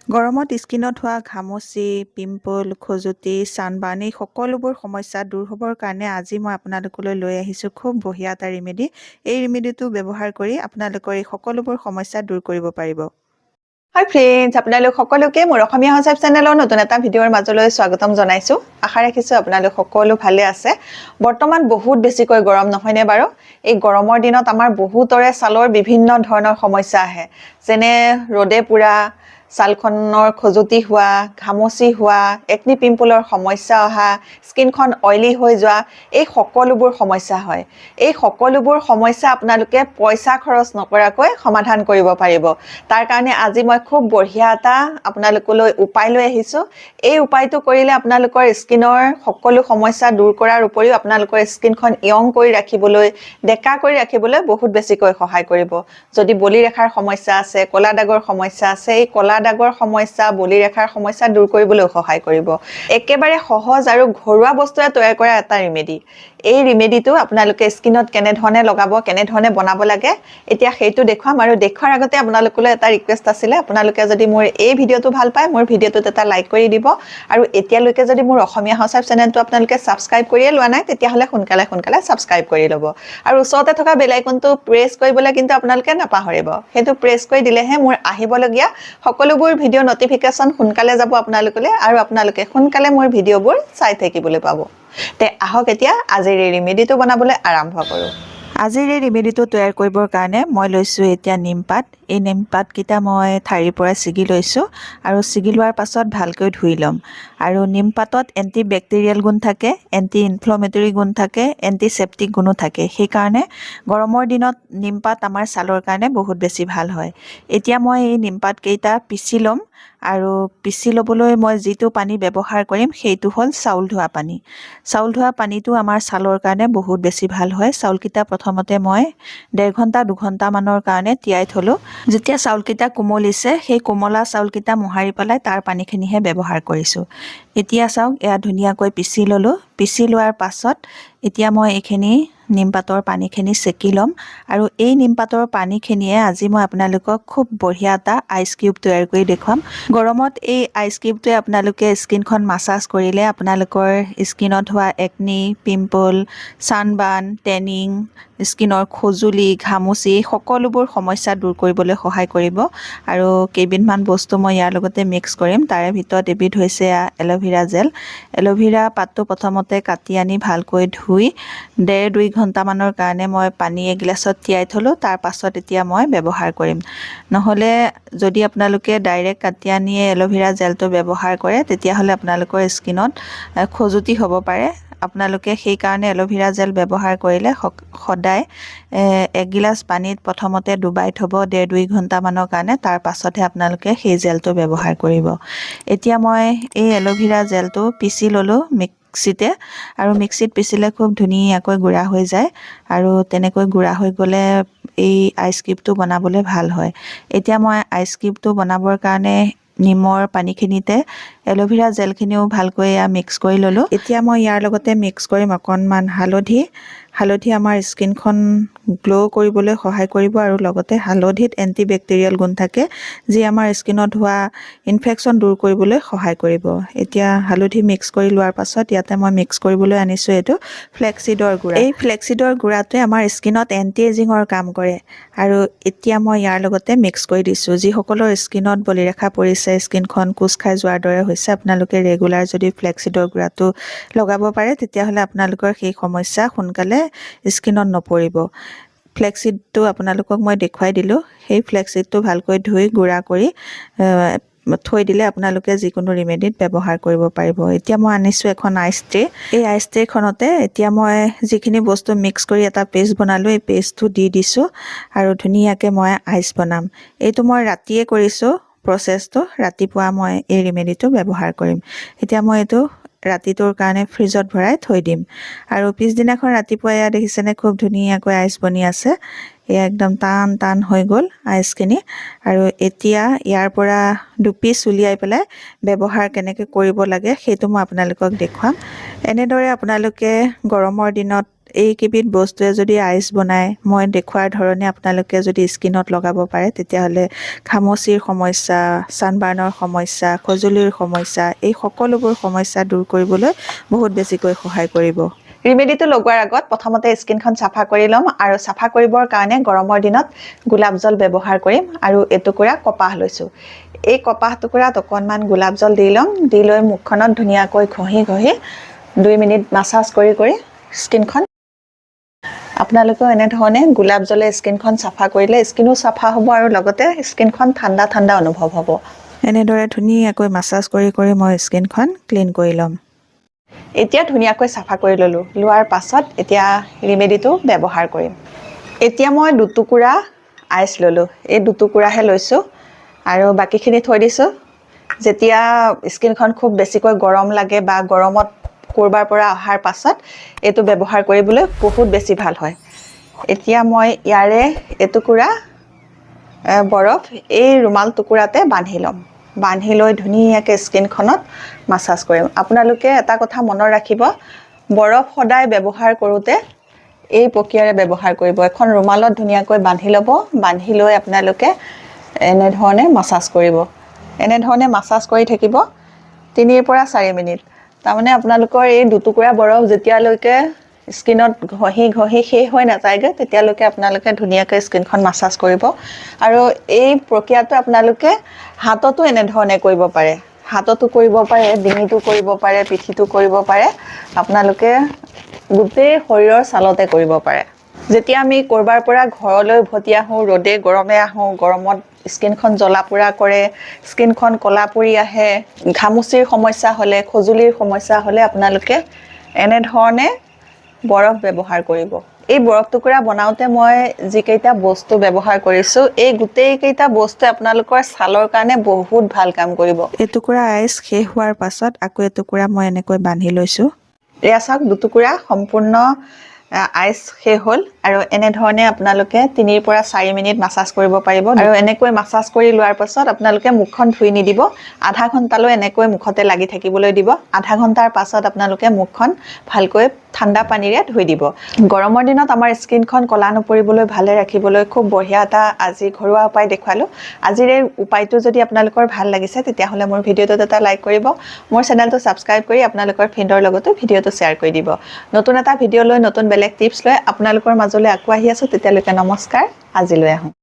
গৰমত স্কিনত হোৱা ঘামচি, পিম্পল, খজুৱতি, ছানবাৰ্ণ এই সকলোবোৰ সমস্যা দূৰ হ'বৰ কাৰণে আজি মই আপোনালোকলৈ লৈ আহিছোঁ খুব বঢ়িয়া এটা ৰেমেডি। এই ৰেমেডিটো ব্যৱহাৰ কৰি আপোনালোকৰ এই সকলোবোৰ সমস্যা দূৰ কৰিব পাৰিব। হাই ফ্ৰেণ্ডছ, আপোনালোক সকলোকে মোৰ অসমীয়া হাউচ চেনেলৰ নতুন এটা ভিডিঅ'ৰ মাজলৈ স্বাগতম জনাইছোঁ। আশা ৰাখিছোঁ আপোনালোক সকলো ভালে আছে। বৰ্তমান বহুত বেছিকৈ গৰম নহয়নে বাৰু? এই গৰমৰ দিনত আমাৰ বহুতৰে ছালৰ বিভিন্ন ধৰণৰ সমস্যা আহে, যেনে ৰ'দে পুৰা, ছালখনৰ খজুতি হোৱা, ঘামচি হোৱা, একনি পিম্পলৰ সমস্যা অহা, স্কিনখন অইলি হৈ যোৱা, এই সকলোবোৰ সমস্যা হয়। এই সকলোবোৰ সমস্যা আপোনালোকে পইচা খৰচ নকৰাকৈ সমাধান কৰিব পাৰিব। তাৰ কাৰণে আজি মই খুব বঢ়িয়া এটা আপোনালোকলৈ উপায় লৈ আহিছোঁ। এই উপায়টো কৰিলে আপোনালোকৰ স্কিনৰ সকলো সমস্যা দূৰ কৰাৰ উপৰিও আপোনালোকৰ স্কিনখন য়ং কৰি ৰাখিবলৈ, ডেকা কৰি ৰাখিবলৈ বহুত বেছিকৈ সহায় কৰিব। যদি বলিৰেখাৰ সমস্যা আছে, ক'লা দাগৰ সমস্যা আছে, এই ক'লা দাগৰ সমস্যা, বলিৰেখাৰ সমস্যা দূৰ কৰিবলৈ সহায় কৰিব। একেবাৰে সহজ আৰু ঘৰুৱা বস্তুৰে তৈয়াৰ কৰা এটা ৰেমেডি। এই ৰেমেডিটো আপোনালোকে স্কিনত কেনেধৰণে লগাব, কেনেধৰণে বনাব লাগে, এতিয়া সেইটো দেখুৱাম। আৰু দেখুৱাৰ আগতে আপোনালোকলৈ এটা ৰিকুৱেষ্ট আছিলে, আপোনালোকে যদি মোৰ এই ভিডিঅ'টো ভাল পায়, মোৰ ভিডিঅ'টোত এটা লাইক কৰি দিব। আৰু এতিয়ালৈকে যদি মোৰ অসমীয়া হাউচ চেনেলটো আপোনালোকে ছাবস্ক্ৰাইব কৰিয়ে লোৱা নাই, তেতিয়াহ'লে সোনকালে ছাবস্ক্ৰাইব কৰি ল'ব। আৰু ওচৰতে থকা বেল আইকনটো প্ৰেছ কৰিবলৈ কিন্তু আপোনালোকে নাপাহৰিব। সেইটো প্ৰেছ কৰি দিলেহে মোৰ আহিবলগীয়া সকলোবোৰ ভিডিঅ' নটিফিকেশ্যন সোনকালে যাব আপোনালোকলৈ, আৰু আপোনালোকে সোনকালে মোৰ ভিডিঅ'বোৰ চাই থাকিবলৈ পাব। তে আহক এতিয়া আজিৰ এই ৰেমেডিটো বনাবলৈ আৰম্ভ কৰোঁ। আজিৰ এই ৰেমেডিটো তৈয়াৰ কৰিবৰ কাৰণে মই লৈছোঁ এতিয়া নিমপাত। এই নিমপাতকেইটা মই ঠাৰিৰ পৰা ছিগি লৈছোঁ আৰু ছিগি লোৱাৰ পাছত ভালকৈ ধুই ল'ম। আৰু নিমপাতত এণ্টি বেক্টেৰিয়েল গুণ থাকে, এণ্টি ইনফ্লমেটৰী গুণ থাকে, এণ্টিছেপ্টিক গুণো থাকে। সেইকাৰণে গৰমৰ দিনত নিমপাত আমাৰ ছালৰ কাৰণে বহুত বেছি ভাল হয়। এতিয়া মই এই নিমপাতকেইটা পিচি ল'ম, আৰু পিচি ল'বলৈ মই যিটো পানী ব্যৱহাৰ কৰিম সেইটো হ'ল চাউল ধোৱা পানী। চাউল ধোৱা পানীটো আমাৰ ছালৰ কাৰণে বহুত বেছি ভাল হয়। চাউলকেইটা প্ৰথমতে মই 1.5 ঘণ্টা 2 ঘণ্টামানৰ কাৰণে তিয়াই থলোঁ। যেতিয়া চাউলকেইটা কোমলিছে, সেই কোমলা চাউলকেইটা মোহাৰি পেলাই তাৰ পানীখিনিহে ব্যৱহাৰ কৰিছোঁ। এতিয়া চাওক, এয়া ধুনীয়াকৈ পিচি ল'লোঁ। পিচি লোৱাৰ পাছত এতিয়া মই এইখিনি নিমপাতৰ পানীখিনি চেকি ল'ম। আৰু এই নিমপাতৰ পানীখিনিয়ে আজি মই আপোনালোকক খুব বঢ়িয়া এটা আইচ কিউব তৈয়াৰ কৰি দেখুৱাম। গৰমত এই আইচ কিউবটোৱে আপোনালোকে স্কিনখন মাছাজ কৰিলে আপোনালোকৰ স্কিনত হোৱা একনি, পিম্পল, ছানবাৰ্ণ, টেনিং, স্কিনৰ খজুলি, ঘামচি সকলোবোৰ সমস্যা দূৰ কৰিবলৈ সহায় কৰিব। আৰু কেইবিধমান বস্তু মই ইয়াৰ লগতে মিক্স কৰিম। তাৰে ভিতৰত এবিধ হৈছে এল'ভেৰা জেল। এল'ভেৰা পাতটো প্ৰথমতে কাটি আনি ভালকৈ ধুই 1.5-2 ঘণ্টামানৰ কাৰণে মই পানী এগিলাছত তিয়াই থলোঁ। তাৰ পাছত এতিয়া মই ব্যৱহাৰ কৰিম। নহ'লে যদি আপোনালোকে ডাইৰেক্ট কাটি আনি এল'ভেৰা জেলটো ব্যৱহাৰ কৰে, তেতিয়াহ'লে আপোনালোকৰ স্কিনত খজুতি হ'ব পাৰে। আপোনালোকে সেইকাৰণে এল'ভেৰা জেল ব্যৱহাৰ কৰিলে সদায় 1 গিলাচ পানীত প্ৰথমতে ডুবাই থ'ব 1.5-2 ঘণ্টামানৰ কাৰণে। তাৰ পাছতহে আপোনালোকে সেই জেলটো ব্যৱহাৰ কৰিব। এতিয়া মই এই এল'ভেৰা জেলটো পিচি ল'লোঁ মিক্সিতে, আৰু মিক্সিত পিচিলে খুব ধুনীয়াকৈ গুড়া হৈ যায়। আৰু তেনেকৈ গুড়া হৈ গ'লে এই আইচ কিউবটো বনাবলৈ ভাল হয়। এতিয়া মই আইচ কিউবটো বনাবৰ কাৰণে নিমৰ পানীখিনিতে এল'ভেৰা জেলখিনিও ভালকৈ মিক্স কৰি ল'লোঁ। এতিয়া মই ইয়াৰ লগতে মিক্স কৰিম অকণমান হালধি। হালধি আমাৰ স্কিনখন গ্ল' কৰিবলৈ সহায় কৰিব, আৰু লগতে হালধিত এণ্টি বেক্টেৰিয়েল গুণ থাকে, যি আমাৰ স্কিনত হোৱা ইনফেকশ্যন দূৰ কৰিবলৈ সহায় কৰিব। এতিয়া হালধি মিক্স কৰি লোৱাৰ পাছত ইয়াতে মই মিক্স কৰিবলৈ আনিছোঁ এইটো ফ্লেক্সিডৰ গুড়া। এই ফ্লেক্সিডৰ গুড়াটোৱে আমাৰ স্কিনত এণ্টি এজিঙৰ কাম কৰে। আৰু এতিয়া মই ইয়াৰ লগতে মিক্স কৰি দিছোঁ। যিসকলৰ স্কিনত বলিৰেখা পৰিছে, স্কিনখন কোচ খাই যোৱাৰ দৰে হৈছে, আপোনালোকে ৰেগুলাৰ যদি ফ্লেক্সিডৰ গুড়াটো লগাব পাৰে, তেতিয়াহ'লে আপোনালোকৰ সেই সমস্যা সোনকালে স্কিনত নপৰিব। ফ্লেক্সিডটো আপোনালোকক মই দেখুৱাই দিলোঁ। সেই ফ্লেক্সিডটো ভালকৈ ধুই গুড়া কৰি থৈ দিলে আপোনালোকে যিকোনো ৰেমেডিত ব্যৱহাৰ কৰিব পাৰিব। এতিয়া মই আনিছোঁ এখন আইচ ট্ৰে। এই আইচ ট্ৰেখনতে এতিয়া মই যিখিনি বস্তু মিক্স কৰি এটা পেষ্ট বনালোঁ, এই পেষ্টটো দি দিছোঁ, আৰু ধুনীয়াকৈ মই আইচ বনাম। এইটো মই ৰাতিয়ে কৰিছোঁ প্ৰচেছটো। ৰাতিপুৱা মই এই ৰেমেডিটো ব্যৱহাৰ কৰিম। এতিয়া মই এইটো ৰাতিটোৰ কাৰণে ফ্ৰিজত ভৰাই থৈ দিম। আৰু পিছদিনাখন ৰাতিপুৱা এয়া দেখিছেনে, খুব ধুনীয়াকৈ আইচ বনি আছে। এয়া একদম টান টান হৈ গ'ল আইচখিনি। আৰু এতিয়া ইয়াৰ পৰা দুপিচ উলিয়াই পেলাই ব্যৱহাৰ কেনেকৈ কৰিব লাগে সেইটো মই আপোনালোকক দেখুৱাম। এনেদৰে আপোনালোকে গৰমৰ দিনত এইকেইবিধ বস্তুৱে যদি আইচ বনায় মই দেখুৱাৰ ধৰণে আপোনালোকে যদি স্কিনত লগাব পাৰে তেতিয়াহ'লে ঘামচিৰ সমস্যা, ছানবাৰ্ণৰ সমস্যা, খজুলিৰ সমস্যা এই সকলোবোৰ সমস্যা দূৰ কৰিবলৈ বহুত বেছিকৈ সহায় কৰিব। ৰিমেডিটো লগোৱাৰ আগত প্ৰথমতে স্কিনখন চাফা কৰি ল'ম আৰু চাফা কৰিবৰ কাৰণে গৰমৰ দিনত গোলাপ জল ব্যৱহাৰ কৰিম আৰু এটুকুৰা কপাহ লৈছোঁ। এই কপাহ টুকুৰাত অকণমান গোলাপ জল দি ল'ম, দি লৈ মুখখনত ধুনীয়াকৈ ঘঁহি 2 মিনিট মাছাজ কৰি স্কিনখন আপোনালোকেও এনেধৰণে গোলাপ জলে স্কিনখন চাফা কৰিলে স্কিনো চাফা হ'ব আৰু লগতে স্কিনখন ঠাণ্ডা ঠাণ্ডা অনুভৱ হ'ব। এনেদৰে ধুনীয়াকৈ মাছাজ কৰি মই স্কিনখন ক্লিন কৰি ল'ম। এতিয়া ধুনীয়াকৈ চাফা কৰি ল'লোঁ। লোৱাৰ পাছত এতিয়া ৰিমেডিটো ব্যৱহাৰ কৰিম। এতিয়া মই 2 টুকুৰা আইচ ল'লোঁ। এই 2 টুকুৰাহে লৈছোঁ আৰু বাকীখিনি থৈ দিছোঁ। যেতিয়া স্কিনখন খুব বেছিকৈ গৰম লাগে বা গৰমত কৰবাৰ পৰা অহাৰ পাছত এইটো ব্যৱহাৰ কৰিবলৈ বহুত বেছি ভাল হয়। এতিয়া মই ইয়াৰে এটুকুৰা বৰফ এই ৰুমাল টুকুৰাতে বান্ধি ল'ম। বান্ধি লৈ ধুনীয়াকৈ স্কিনখনত মাছাজ কৰিম। আপোনালোকে এটা কথা মনত ৰাখিব, বৰফ সদায় ব্যৱহাৰ কৰোঁতে এই প্ৰক্ৰিয়াৰে ব্যৱহাৰ কৰিব। এখন ৰুমালত ধুনীয়াকৈ বান্ধি ল'ব, বান্ধি লৈ আপোনালোকে এনেধৰণে মাছাজ কৰিব। এনেধৰণে মাছাজ কৰি থাকিব 3 পৰা 4 মিনিট। তাৰমানে আপোনালোকৰ এই 2 টুকুৰা বৰফ যেতিয়ালৈকে স্কিনত ঘঁহি শেষ হৈ নাযায়গৈ তেতিয়ালৈকে আপোনালোকে ধুনীয়াকৈ স্কিনখন মাছাজ কৰিব। আৰু এই প্ৰক্ৰিয়াটো আপোনালোকে হাততো এনেধৰণে কৰিব পাৰে। হাততো কৰিব পাৰে, ডিঙিটো কৰিব পাৰে, পিঠিটো কৰিব পাৰে। আপোনালোকে গোটেই শৰীৰৰ ছালতে কৰিব পাৰে। যেতিয়া আমি কৰবাৰ পৰা ঘৰলৈ উভতি আহোঁ, ৰ'দে গৰমে আহোঁ, গৰমত স্কিনখন জ্বলা পোৰা কৰে, স্কিনখন ক'লা পৰি আহে, ঘামুচিৰ সমস্যা হ'লে, খজুলিৰ সমস্যা হ'লে আপোনালোকে এনেধৰণে বৰফ ব্যৱহাৰ কৰিব। এই বৰফ টুকুৰা বনাওঁতে মই যিকেইটা বস্তু ব্যৱহাৰ কৰিছোঁ, এই গোটেইকেইটা বস্তুৱে আপোনালোকৰ ছালৰ কাৰণে বহুত ভাল কাম কৰিব। এটুকুৰা আইচ শেষ হোৱাৰ পাছত আকৌ এটুকুৰা মই এনেকৈ বান্ধি লৈছোঁ। এয়া চাওক 2 টুকুৰা সম্পূৰ্ণ আইচ শেষ হ'ল আৰু এনেধৰণে আপোনালোকে 3 পৰা 4 মিনিট মাছাজ কৰিব পাৰিব। আৰু এনেকৈ মাছাজ কৰি লোৱাৰ পাছত আপোনালোকে মুখখন ধুই নিদিব। আধা ঘণ্টালৈ এনেকৈ মুখতে লাগি থাকিবলৈ দিব। আধা ঘণ্টাৰ পাছত আপোনালোকে মুখখন ভালকৈ ঠাণ্ডা পানীৰে ধুই দিব। গৰমৰ দিনত আমাৰ স্কিনখন ক'লা নপৰিবলৈ, ভালে ৰাখিবলৈ খুব বঢ়িয়া এটা আজি ঘৰুৱা উপায় দেখুৱালোঁ। আজিৰ এই উপায়টো যদি আপোনালোকৰ ভাল লাগিছে তেতিয়াহ'লে মোৰ ভিডিঅ'টোত এটা লাইক কৰিব, মোৰ চেনেলটো ছাবস্ক্ৰাইব কৰি আপোনালোকৰ ফ্ৰেণ্ডৰ লগতো ভিডিঅ'টো শ্বেয়াৰ কৰি দিব। নতুন এটা ভিডিঅ' লৈ, নতুন বেলেগ টিপছ লৈ আপোনালোকৰ মাজলৈ আকৌ আহি আছোঁ। তেতিয়ালৈকে নমস্কাৰ, আজিলৈ আহোঁ।